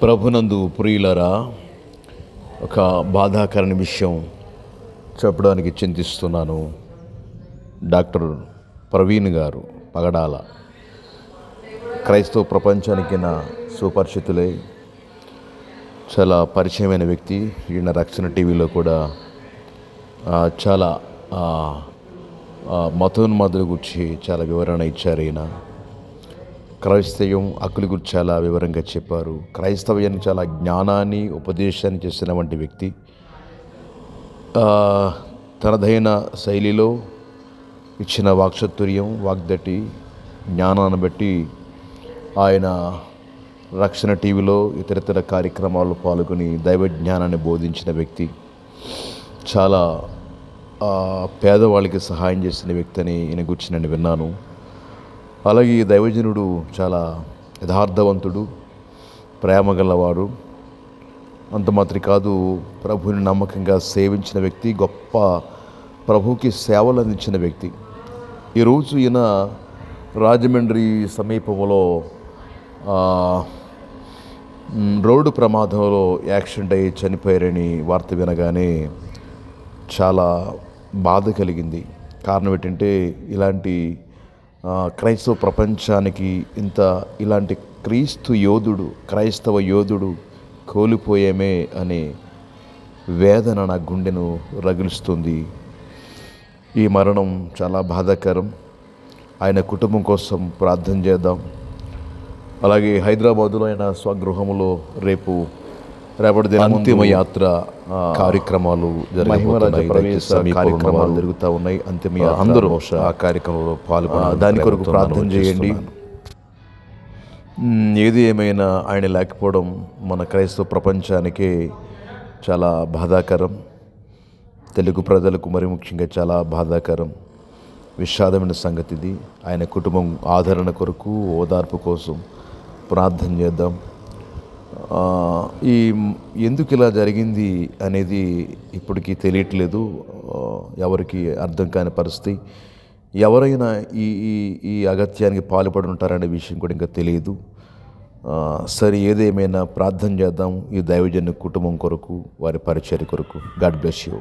ప్రభునందు ప్రియులరా, ఒక బాధాకరమైన విషయం చెప్పడానికి చింతిస్తున్నాను. డాక్టర్ ప్రవీణ్ గారు పగడాల క్రైస్తవ ప్రపంచానికి నా సుపరిచితులే, చాలా పరిచయమైన వ్యక్తి. ఈయన రక్షణ టీవీలో కూడా చాలా మతోన్మాదుల గురించి చాలా వివరణ ఇచ్చారు. ఈయన క్రైస్తవం హక్కుల గురించి చాలా వివరంగా చెప్పారు. క్రైస్తవ్యాన్ని చాలా జ్ఞానాన్ని ఉపదేశాన్ని చేసిన వంటి వ్యక్తి. తనదైన శైలిలో ఇచ్చిన వాక్చాతుర్యం, వాగ్దటి, జ్ఞానాన్ని బట్టి ఆయన రక్షణ టీవీలో ఇతరితర కార్యక్రమాల్లో పాల్గొని దైవ జ్ఞానాన్ని బోధించిన వ్యక్తి. చాలా పేదవాళ్ళకి సహాయం చేసిన వ్యక్తి అని ఈయన గురించి నేను విన్నాను. అలాగే ఈ దైవజనుడు చాలా యథార్థవంతుడు, ప్రేమ గలవాడు. అంత మాత్రం కాదు, ప్రభువుని నమ్మకంగా సేవించిన వ్యక్తి, గొప్ప ప్రభువుకి సేవలు అందించిన వ్యక్తి. ఈరోజు ఈయన రాజమండ్రి సమీపంలో రోడ్డు ప్రమాదంలో యాక్సిడెంట్ అయ్యి చనిపోయారని వార్త వినగానే చాలా బాధ కలిగింది. కారణం ఏంటంటే, ఇలాంటి క్రైస్తవ ప్రపంచానికి ఇలాంటి క్రైస్తవ యోధుడు కోల్పోయేమే అనే వేదన నా గుండెను రగిలిస్తుంది. ఈ మరణం చాలా బాధాకరం. ఆయన కుటుంబం కోసం ప్రార్థన చేద్దాం. అలాగే హైదరాబాదులో ఆయన స్వగృహంలో రేపటి దిన అంతిమ యాత్ర కార్యక్రమాలు కార్యక్రమాలు జరుగుతూ ఉన్నాయి. అంతిమ అందరూ ఆ కార్యక్రమంలో పాల్గొని దాని కొరకు ప్రార్థన చేయండి. ఏది ఏమైనా ఆయన లేకపోవడం మన క్రైస్తవ ప్రపంచానికే చాలా బాధాకరం. తెలుగు ప్రజలకు మరి ముఖ్యంగా చాలా బాధాకరం, విషాదమైన సంగతి ఇది. ఆయన కుటుంబం ఆదరణ కొరకు, ఓదార్పు కోసం ప్రార్థన చేద్దాం. ఎందుకు ఇలా జరిగింది అనేది ఇప్పటికీ తెలియట్లేదు, ఎవరికి అర్థం కాని పరిస్థితి. ఎవరైనా ఈ అగత్యానికి పాల్పడి ఉంటారనే విషయం కూడా ఇంకా తెలియదు. సరే, ఏదేమైనా ప్రార్థన చేద్దాం ఈ దైవజన కుటుంబం కొరకు, వారి పరిచర్య కొరకు. God bless you.